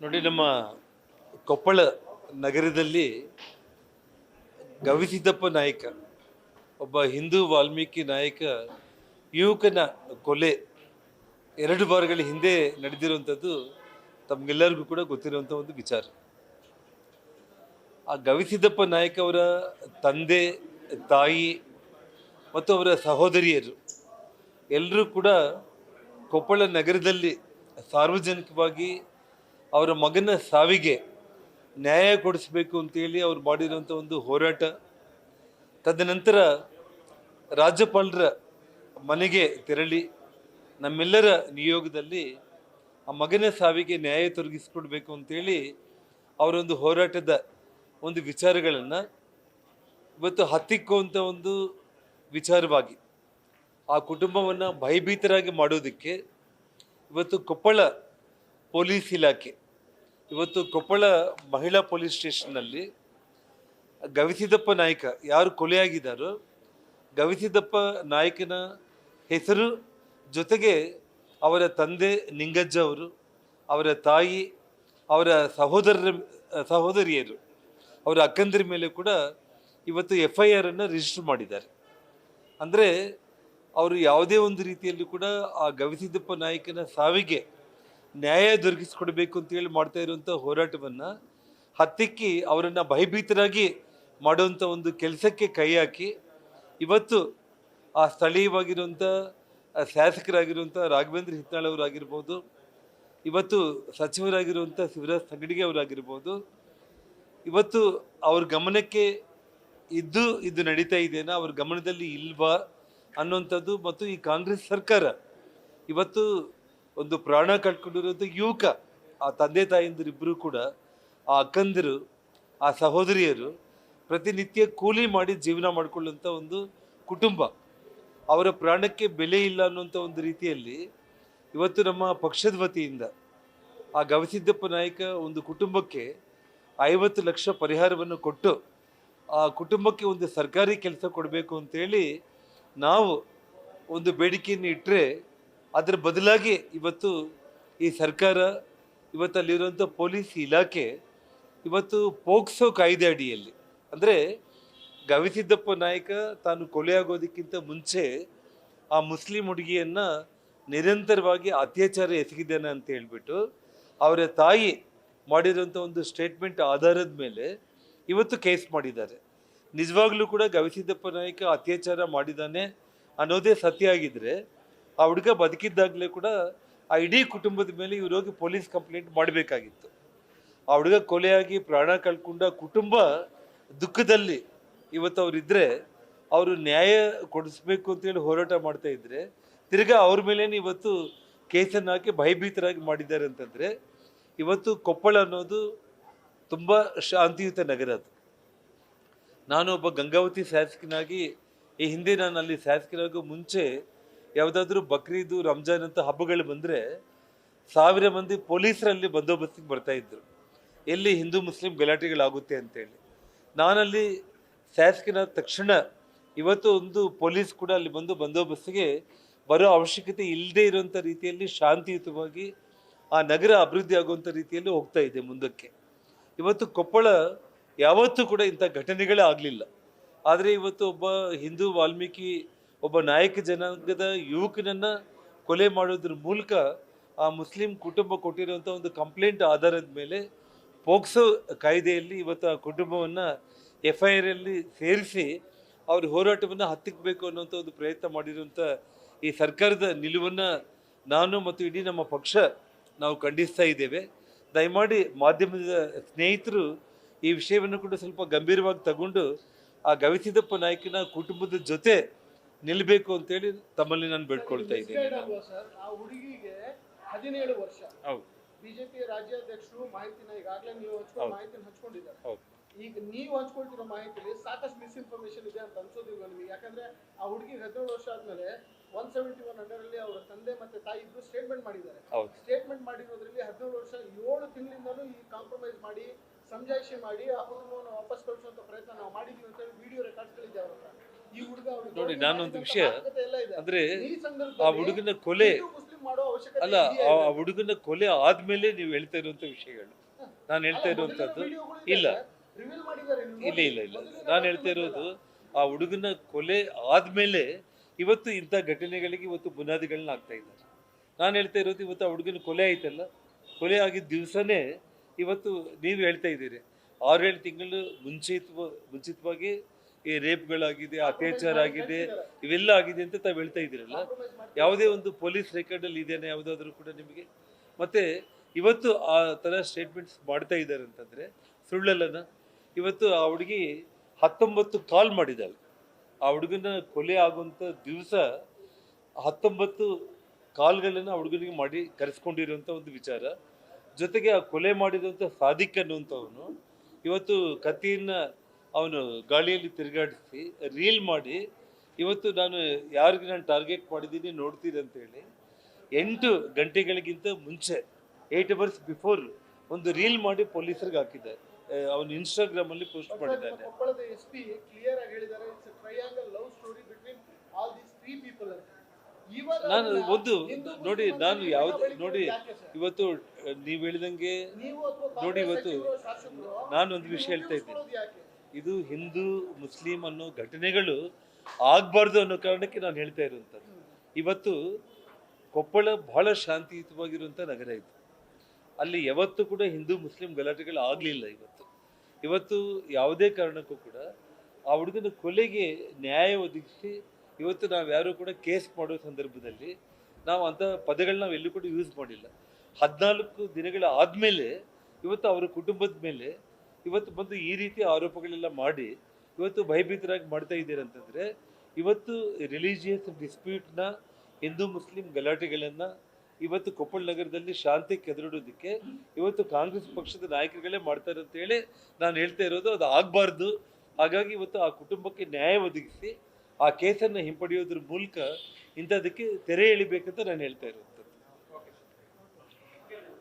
ನೋಡಿ, ನಮ್ಮ ಕೊಪ್ಪಳ ನಗರದಲ್ಲಿ ಗವಿಸಿದ್ದಪ್ಪ ನಾಯಕ, ಒಬ್ಬ ಹಿಂದೂ ವಾಲ್ಮೀಕಿ ನಾಯಕ ಯುವಕನ ಕೊಲೆ 2 ವಾರಗಳ ಹಿಂದೆ ನಡೆದಿರುವಂಥದ್ದು ತಮಗೆಲ್ಲರಿಗೂ ಕೂಡ ಗೊತ್ತಿರುವಂಥ ಒಂದು ವಿಚಾರ. ಆ ಗವಿಸಿದ್ದಪ್ಪ ನಾಯಕ ಅವರ ತಂದೆ, ತಾಯಿ ಮತ್ತು ಅವರ ಸಹೋದರಿಯರು ಎಲ್ಲರೂ ಕೂಡ ಕೊಪ್ಪಳ ನಗರದಲ್ಲಿ ಸಾರ್ವಜನಿಕವಾಗಿ ಅವರ ಮಗನ ಸಾವಿಗೆ ನ್ಯಾಯ ಕೊಡಿಸಬೇಕು ಅಂತೇಳಿ ಅವ್ರು ಮಾಡಿರುವಂಥ ಒಂದು ಹೋರಾಟ. ತದನಂತರ ರಾಜ್ಯಪಾಲರ ಮನೆಗೆ ತೆರಳಿ ನಮ್ಮೆಲ್ಲರ ನಿಯೋಗದಲ್ಲಿ ಆ ಮಗನ ಸಾವಿಗೆ ನ್ಯಾಯ ತೊರಗಿಸ್ಕೊಡ್ಬೇಕು ಅಂತೇಳಿ ಅವರೊಂದು ಹೋರಾಟದ ಒಂದು ವಿಚಾರಗಳನ್ನು ಇವತ್ತು ಹತ್ತಿಕ್ಕುವಂಥ ಒಂದು ವಿಚಾರವಾಗಿ ಆ ಕುಟುಂಬವನ್ನು ಭಯಭೀತರಾಗಿ ಮಾಡೋದಕ್ಕೆ ಇವತ್ತು ಕೊಪ್ಪಳ ಪೊಲೀಸ್ ಇಲಾಖೆ, ಇವತ್ತು ಕೊಪ್ಪಳ ಮಹಿಳಾ ಪೊಲೀಸ್ ಸ್ಟೇಷನ್ನಲ್ಲಿ ಗವಿಸಿದ್ದಪ್ಪ ನಾಯಕ ಯಾರು ಕೊಲೆಯಾಗಿದ್ದಾರೋ ಗವಿಸಿದ್ದಪ್ಪ ನಾಯಕನ ಹೆಸರು ಜೊತೆಗೆ ಅವರ ತಂದೆ ನಿಂಗಜ್ಜ ಅವರು, ಅವರ ತಾಯಿ, ಅವರ ಸಹೋದರಿಯರು, ಅವರ ಅಕ್ಕಂದಿರ ಮೇಲೆ ಕೂಡ ಇವತ್ತು FIR ಅನ್ನು ರಿಜಿಸ್ಟರ್ ಮಾಡಿದ್ದಾರೆ. ಅಂದರೆ ಅವರು ಯಾವುದೇ ಒಂದು ರೀತಿಯಲ್ಲಿ ಕೂಡ ಆ ಗವಿಸಿದ್ದಪ್ಪ ನಾಯಕನ ಸಾವಿಗೆ ನ್ಯಾಯ ದೊರಕಿಸಿಕೊಡ್ಬೇಕು ಅಂತೇಳಿ ಮಾಡ್ತಾ ಇರುವಂಥ ಹೋರಾಟವನ್ನು ಹತ್ತಿಕ್ಕಿ ಅವರನ್ನು ಭಯಭೀತರಾಗಿ ಮಾಡುವಂಥ ಒಂದು ಕೆಲಸಕ್ಕೆ ಕೈ ಹಾಕಿ ಇವತ್ತು ಆ ಸ್ಥಳೀಯವಾಗಿರುವಂಥ ಶಾಸಕರಾಗಿರುವಂಥ ರಾಘವೇಂದ್ರ ಹಿತ್ನಾಳ್ ಅವರಾಗಿರ್ಬೋದು, ಇವತ್ತು ಸಚಿವರಾಗಿರುವಂಥ ಶಿವರಾಜ್ ತಂಗಡಿಗೆ ಅವರಾಗಿರ್ಬೋದು, ಇವತ್ತು ಅವ್ರ ಗಮನಕ್ಕೆ ಇದು ನಡೀತಾ ಇದೆಯಾ, ಅವ್ರ ಗಮನದಲ್ಲಿ ಇಲ್ವಾ ಅನ್ನುವಂಥದ್ದು, ಮತ್ತು ಈ ಕಾಂಗ್ರೆಸ್ ಸರ್ಕಾರ ಇವತ್ತು ಒಂದು ಪ್ರಾಣ ಕಳ್ಕೊಂಡಿರುವಂಥ ಯುವಕ, ಆ ತಂದೆ ತಾಯಿಂದಿರಿಬ್ಬರು ಕೂಡ, ಆ ಅಕ್ಕಂದಿರು, ಆ ಸಹೋದರಿಯರು ಪ್ರತಿನಿತ್ಯ ಕೂಲಿ ಮಾಡಿ ಜೀವನ ಮಾಡಿಕೊಳ್ಳುವಂಥ ಒಂದು ಕುಟುಂಬ, ಅವರ ಪ್ರಾಣಕ್ಕೆ ಬೆಲೆ ಇಲ್ಲ ಅನ್ನುವಂಥ ಒಂದು ರೀತಿಯಲ್ಲಿ ಇವತ್ತು ನಮ್ಮ ಪಕ್ಷದ ವತಿಯಿಂದ ಆ ಗವಿಸಿದ್ದಪ್ಪ ನಾಯಕ ಒಂದು ಕುಟುಂಬಕ್ಕೆ 50 ಲಕ್ಷ ಪರಿಹಾರವನ್ನು ಕೊಟ್ಟು ಆ ಕುಟುಂಬಕ್ಕೆ ಒಂದು ಸರ್ಕಾರಿ ಕೆಲಸ ಕೊಡಬೇಕು ಅಂತೇಳಿ ನಾವು ಒಂದು ಬೇಡಿಕೆಯನ್ನು ಇಟ್ಟರೆ, ಅದರ ಬದಲಾಗಿ ಇವತ್ತು ಈ ಸರ್ಕಾರ, ಇವತ್ತಲ್ಲಿರುವಂಥ ಪೊಲೀಸ್ ಇಲಾಖೆ ಇವತ್ತು ಪೋಕ್ಸೋ ಕಾಯ್ದೆ ಅಡಿಯಲ್ಲಿ, ಅಂದರೆ ಗವಿಸಿದ್ದಪ್ಪ ನಾಯಕ ತಾನು ಕೊಲೆಯಾಗೋದಕ್ಕಿಂತ ಮುಂಚೆ ಆ ಮುಸ್ಲಿಂ ಹುಡುಗಿಯನ್ನು ನಿರಂತರವಾಗಿ ಅತ್ಯಾಚಾರ ಎಸಗಿದ್ದಾನೆ ಅಂತ ಹೇಳ್ಬಿಟ್ಟು ಅವರ ತಾಯಿ ಮಾಡಿರುವಂಥ ಒಂದು ಸ್ಟೇಟ್ಮೆಂಟ್ ಆಧಾರದ ಮೇಲೆ ಇವತ್ತು ಕೇಸ್ ಮಾಡಿದ್ದಾರೆ. ನಿಜವಾಗ್ಲೂ ಕೂಡ ಗವಿಸಿದ್ದಪ್ಪ ನಾಯಕ ಅತ್ಯಾಚಾರ ಮಾಡಿದ್ದಾನೆ ಅನ್ನೋದೇ ಸತ್ಯ ಆಗಿದ್ರೆ ಆ ಹುಡುಗ ಬದುಕಿದ್ದಾಗಲೇ ಕೂಡ ಆ ಇಡೀ ಕುಟುಂಬದ ಮೇಲೆ ಇವ್ರು ಹೋಗಿ ಪೊಲೀಸ್ ಕಂಪ್ಲೇಂಟ್ ಮಾಡಬೇಕಾಗಿತ್ತು. ಆ ಹುಡುಗ ಕೊಲೆಯಾಗಿ ಪ್ರಾಣ ಕಳ್ಕೊಂಡ ಕುಟುಂಬ ದುಃಖದಲ್ಲಿ ಇವತ್ತು ಅವರಿದ್ದರೆ ಅವರು ನ್ಯಾಯ ಕೊಡಿಸ್ಬೇಕು ಅಂತೇಳಿ ಹೋರಾಟ ಮಾಡ್ತಾ ಇದ್ರೆ ತಿರ್ಗಾ ಅವ್ರ ಮೇಲೇನೆ ಇವತ್ತು ಕೇಸನ್ನು ಹಾಕಿ ಭಯಭೀತರಾಗಿ ಮಾಡಿದ್ದಾರೆ ಅಂತಂದರೆ, ಇವತ್ತು ಕೊಪ್ಪಳ ಅನ್ನೋದು ತುಂಬ ಶಾಂತಿಯುತ ನಗರ. ಅದು ನಾನು ಒಬ್ಬ ಗಂಗಾವತಿ ಶಾಸಕನಾಗಿ, ಈ ಹಿಂದೆ ನಾನು ಅಲ್ಲಿ ಶಾಸಕರಾಗೂ ಮುಂಚೆ ಯಾವುದಾದ್ರೂ ಬಕ್ರೀದು, ರಂಜಾನ್ ಅಂತ ಹಬ್ಬಗಳು ಬಂದರೆ 1000 ಮಂದಿ ಪೊಲೀಸರಲ್ಲಿ ಬಂದೋಬಸ್ತಿಗೆ ಬರ್ತಾಯಿದ್ರು, ಎಲ್ಲಿ ಹಿಂದೂ ಮುಸ್ಲಿಂ ಗಲಾಟೆಗಳಾಗುತ್ತೆ ಅಂತೇಳಿ. ನಾನಲ್ಲಿ ಶಾಸಕನಾದ ತಕ್ಷಣ ಇವತ್ತು ಒಂದು ಪೊಲೀಸ್ ಕೂಡ ಅಲ್ಲಿ ಬಂದು ಬಂದೋಬಸ್ತಿಗೆ ಬರೋ ಅವಶ್ಯಕತೆ ಇಲ್ಲದೆ ಇರುವಂಥ ರೀತಿಯಲ್ಲಿ ಶಾಂತಿಯುತವಾಗಿ ಆ ನಗರ ಅಭಿವೃದ್ಧಿ ಆಗುವಂಥ ರೀತಿಯಲ್ಲಿ ಹೋಗ್ತಾ ಇದೆ ಮುಂದಕ್ಕೆ. ಇವತ್ತು ಕೊಪ್ಪಳ ಯಾವತ್ತೂ ಕೂಡ ಇಂಥ ಘಟನೆಗಳೇ ಆಗಲಿಲ್ಲ. ಆದರೆ ಇವತ್ತು ಒಬ್ಬ ಹಿಂದೂ ವಾಲ್ಮೀಕಿ, ಒಬ್ಬ ನಾಯಕ ಜನಾಂಗದ ಯುವಕನನ್ನು ಕೊಲೆ ಮಾಡೋದ್ರ ಮೂಲಕ ಆ ಮುಸ್ಲಿಂ ಕುಟುಂಬ ಕೊಟ್ಟಿರುವಂಥ ಒಂದು ಕಂಪ್ಲೇಂಟ್ ಆಧಾರದ ಮೇಲೆ ಪೋಕ್ಸೋ ಕಾಯ್ದೆಯಲ್ಲಿ ಇವತ್ತು ಆ ಕುಟುಂಬವನ್ನು FIR ಅಲ್ಲಿ ಸೇರಿಸಿ ಅವ್ರ ಹೋರಾಟವನ್ನು ಹತ್ತಿಕ್ಕಬೇಕು ಅನ್ನೋಂಥ ಒಂದು ಪ್ರಯತ್ನ ಮಾಡಿರುವಂಥ ಈ ಸರ್ಕಾರದ ನಿಲುವನ್ನು ನಾನು ಮತ್ತು ಇಡೀ ನಮ್ಮ ಪಕ್ಷ ನಾವು ಖಂಡಿಸ್ತಾ ಇದ್ದೇವೆ. ದಯಮಾಡಿ ಮಾಧ್ಯಮದ ಸ್ನೇಹಿತರು ಈ ವಿಷಯವನ್ನು ಕೂಡ ಸ್ವಲ್ಪ ಗಂಭೀರವಾಗಿ ತಗೊಂಡು ಆ ಗವಿಸಿದ್ದಪ್ಪ ನಾಯಕನ ಕುಟುಂಬದ ಜೊತೆ ನಿಲ್ಲಬೇಕು ಅಂತೇಳಿ ತಮ್ಮಲ್ಲಿ ನಾನು ಬೇಡ್ಕೊಳ್ತಾ ಇದ್ದೇನೆ. 17 ವರ್ಷ. ಹೌದು. ಬಿಜೆಪಿ ರಾಜ್ಯಾಧ್ಯಕ್ಷರು ಮಾಹಿತಿನ ಈಗಾಗಲೇ ನೀವು ಮಾಹಿತಿನ ಹಂಚ್ಕೊಂಡಿದ್ದಾರೆ. ಈಗ ನೀವು ಹಂಚ್ಕೊಳ್ತಿರೋ ಮಾಹಿತಿಯಲ್ಲಿ ಸಾಕಷ್ಟು ಮಿಸ್ಇನ್ಫಾರ್ಮೇಶನ್ ಇದೆ ಅಂತ ಅನ್ಸೋದಿಲ್ಲ ನಿಮಗೆ. ಯಾಕಂದ್ರೆ ಆ ಹುಡುಗಿಗೆ 17 ವರ್ಷ ಆದ್ಮೇಲೆ 171 ಅಂಡರಲ್ಲಿ ಅವರ ತಂದೆ ಮತ್ತೆ ತಾಯಿ ಇಬ್ರು ಸ್ಟೇಟ್ಮೆಂಟ್ ಮಾಡಿದ್ದಾರೆ. ಸ್ಟೇಟ್ಮೆಂಟ್ ಮಾಡಿರೋದ್ರಲ್ಲಿ 17 ವರ್ಷ 7 ತಿಂಗಳಿಂದಲೂ ಈ ಕಾಂಪ್ರಮೈಸ್ ಮಾಡಿ ಸಮಜಾಯಿಷಿ ಮಾಡಿ ಆ ಕುಟುಂಬವನ್ನು ವಾಪಸ್ ಕಳಿಸುವಂತ ಪ್ರಯತ್ನ ನಾವು ಮಾಡಿದ್ವಿ ಅಂತ ಹೇಳಿ ವಿಡಿಯೋ ರೆಕಾರ್ಡ್ಸ್ಗಳಿದೆ ಅವ್ರ ಹತ್ರ. ಈ ಹುಡುಗ ನೋಡಿ, ನಾನೊಂದು ವಿಷಯ ಅಂದ್ರೆ ಆ ಹುಡುಗನ ಕೊಲೆ ಮಾಡೋ ಅವಶ್ಯಕತೆ ಅಲ್ಲ, ಇದೆಯಾ? ಆ ಹುಡುಗನ ಕೊಲೆ ಆದ್ಮೇಲೆ ನೀವು ಹೇಳ್ತಾ ಇರುವಂತ ವಿಷಯಗಳು, ನಾನು ಹೇಳ್ತಾ ಇರುವಂತದ್ದು ಇಲ್ಲ ರಿವೀಲ್ ಮಾಡಿದ್ದಾರೆ ನೀವು ಇಲ್ಲ ನೋಡಿ. ಇಲ್ಲ ಇಲ್ಲ ಮೊದಲಿನ ನಾನು ಹೇಳ್ತಾ document ಇರೋದು ಆ ಹುಡುಗನ ಕೊಲೆ ಆದ್ಮೇಲೆ ಇವತ್ತು ಇಂಥ ಘಟನೆಗಳಿಗೆ ಇವತ್ತು ಬುನಾದಿಗಳನ್ನ ಆಗ್ತಾ ಇದ್ದಾರೆ. ನಾನು ಹೇಳ್ತಾ ಇರೋದು ಇವತ್ತು ಆ ಹುಡುಗನ ಕೊಲೆ ಆಯ್ತಲ್ಲ, ಕೊಲೆ ಆಗಿದ್ದ ದಿವಸನೇ ಇವತ್ತು ನೀವು ಹೇಳ್ತಾ ಇದ್ದೀರಿ 6-7 ತಿಂಗಳು ಮುಂಚಿತವಾಗಿ ಈ ರೇಪ್ಗಳಾಗಿದೆ, ಅತ್ಯಾಚಾರ ಆಗಿದೆ, ಇವೆಲ್ಲ ಆಗಿದೆ ಅಂತ ತಾವು ಹೇಳ್ತಾ ಇದ್ದೀರಲ್ಲ. ಯಾವುದೇ ಒಂದು ಪೊಲೀಸ್ ರೆಕಾರ್ಡಲ್ಲಿ ಇದೆಯಾ ಯಾವುದಾದ್ರೂ ಕೂಡ ನಿಮಗೆ? ಮತ್ತೆ ಇವತ್ತು ಆ ಥರ ಸ್ಟೇಟ್ಮೆಂಟ್ಸ್ ಮಾಡ್ತಾ ಇದ್ದಾರೆ ಅಂತಂದರೆ ಸುಳ್ಳಲ್ಲನ? ಇವತ್ತು ಆ ಹುಡುಗಿ 19 ಕಾಲ್ ಮಾಡಿದ್ದಾಳೆ. ಆ ಹುಡುಗನ ಕೊಲೆ ಆಗುವಂಥ ದಿವಸ 19 ಕಾಲ್ಗಳನ್ನು ಆ ಹುಡುಗನಿಗೆ ಮಾಡಿ ಕರೆಸ್ಕೊಂಡಿರುವಂಥ ಒಂದು ವಿಚಾರ. ಜೊತೆಗೆ ಆ ಕೊಲೆ ಮಾಡಿದಂಥ ಸಾದಿಕ್ ಅನ್ನುವಂಥವನು ಇವತ್ತು ಕತ್ತಿಯನ್ನು ಅವನು ಗಾಳಿಯಲ್ಲಿ ತಿರುಗಾಡಿಸಿ ರೀಲ್ ಮಾಡಿ ಇವತ್ತು ನಾನು ಯಾರಿಗೆ ನಾನು ಟಾರ್ಗೆಟ್ ಮಾಡಿದ್ದೀನಿ ನೋಡ್ತೀನಿ ಅಂತೇಳಿ 8 ಗಂಟೆಗಳಿಗಿಂತ ಮುಂಚೆ 8 ಅವರ್ಸ್ ಬಿಫೋರ್ ಒಂದು ರೀಲ್ ಮಾಡಿ ಪೊಲೀಸರಿಗೆ ಹಾಕಿದ್ದಾರೆ. ಅವನು ಇನ್ಸ್ಟಾಗ್ರಾಮಲ್ಲಿ ಪೋಸ್ಟ್ ಮಾಡಿದ್ದಾನೆ. ಕೊಪ್ಪಳದ ಎಸ್ಪಿ ಕ್ಲಿಯರ್ ಆಗಿ ಹೇಳಿದ್ದಾರೆ, it's A triangle love story between all these 3 people ಅಂತ. ಇವಾಗ ನಾನು ಒಂದು ಹಿಂದೂ ನೋಡಿ, ಮುಸ್ಲಿಂ ನಾನು ಅಂತ ಯಾವ್ದು ಬೆಳಿಗ್ಗೆ ನೋಡಿ ಯಾಕೆ ಸರ್? ಇವತ್ತು ನೀವು ಹೇಳಿದಂಗೆ ನೀವು ಅಥವಾ ನೋಡಿ, ಕಾಂಗ್ರೆಸ್ ಇವತ್ತು ಸಚಿವರು, ಶಾಸಕರು ನಾನು ಒಂದು ವಿಷಯ ಹೇಳ್ತಾ ಇದ್ದೀನಿ, ಉಳಿಸ್ಕೊಳ್ಳೋದು ಯಾಕೆ? ಇದು ಹಿಂದೂ ಮುಸ್ಲಿಂ ಅನ್ನೋ ಘಟನೆಗಳು ಆಗಬಾರ್ದು ಅನ್ನೋ ಕಾರಣಕ್ಕೆ ನಾನು ಹೇಳ್ತಾ ಇರುವಂಥದ್ದು. ಇವತ್ತು ಕೊಪ್ಪಳ ಬಹಳ ಶಾಂತಿಯುತವಾಗಿರುವಂಥ ನಗರ ಇದು. ಅಲ್ಲಿ ಯಾವತ್ತೂ ಕೂಡ ಹಿಂದೂ ಮುಸ್ಲಿಂ ಗಲಾಟೆಗಳು ಆಗಲಿಲ್ಲ. ಇವತ್ತು ಯಾವುದೇ ಕಾರಣಕ್ಕೂ ಕೂಡ ಆ ಹುಡುಗನ ಕೊಲೆಗೆ ನ್ಯಾಯ ಒದಗಿಸಿ ಇವತ್ತು ನಾವು ಯಾರು ಕೂಡ ಕೇಸ್ ಮಾಡೋ ಸಂದರ್ಭದಲ್ಲಿ ನಾವು ಅಂಥ ಪದಗಳನ್ನ ನಾವು ಎಲ್ಲೂ ಕೂಡ ಯೂಸ್ ಮಾಡಿಲ್ಲ. 14 ದಿನಗಳ ಆದಮೇಲೆ ಇವತ್ತು ಅವರ ಕುಟುಂಬದ ಮೇಲೆ ಇವತ್ತು ಬಂದು ಈ ರೀತಿ ಆರೋಪಗಳೆಲ್ಲ ಮಾಡಿ ಇವತ್ತು ಭಯಭೀತರಾಗಿ ಮಾಡ್ತಾ ಇದ್ದೀರ ಅಂತಂದರೆ, ಇವತ್ತು ರಿಲಿಜಿಯಸ್ ಡಿಸ್ಪ್ಯೂಟ್ನ, ಹಿಂದೂ ಮುಸ್ಲಿಂ ಗಲಾಟೆಗಳನ್ನು ಇವತ್ತು ಕೊಪ್ಪಳ ನಗರದಲ್ಲಿ ಶಾಂತಿ ಕೆದರೋದಕ್ಕೆ ಇವತ್ತು ಕಾಂಗ್ರೆಸ್ ಪಕ್ಷದ ನಾಯಕರುಗಳೇ ಮಾಡ್ತಾರೆ ಅಂತೇಳಿ ನಾನು ಹೇಳ್ತಾ ಇರೋದು. ಅದು ಆಗಬಾರ್ದು. ಹಾಗಾಗಿ ಇವತ್ತು ಆ ಕುಟುಂಬಕ್ಕೆ ನ್ಯಾಯ ಒದಗಿಸಿ ಆ ಕೇಸನ್ನು ಹಿಂಪಡೆಯೋದ್ರ ಮೂಲಕ ಇಂಥದಕ್ಕೆ ತೆರೆ ಎಳಿಬೇಕಂತ ನಾನು ಹೇಳ್ತಾ ಇರೋದು.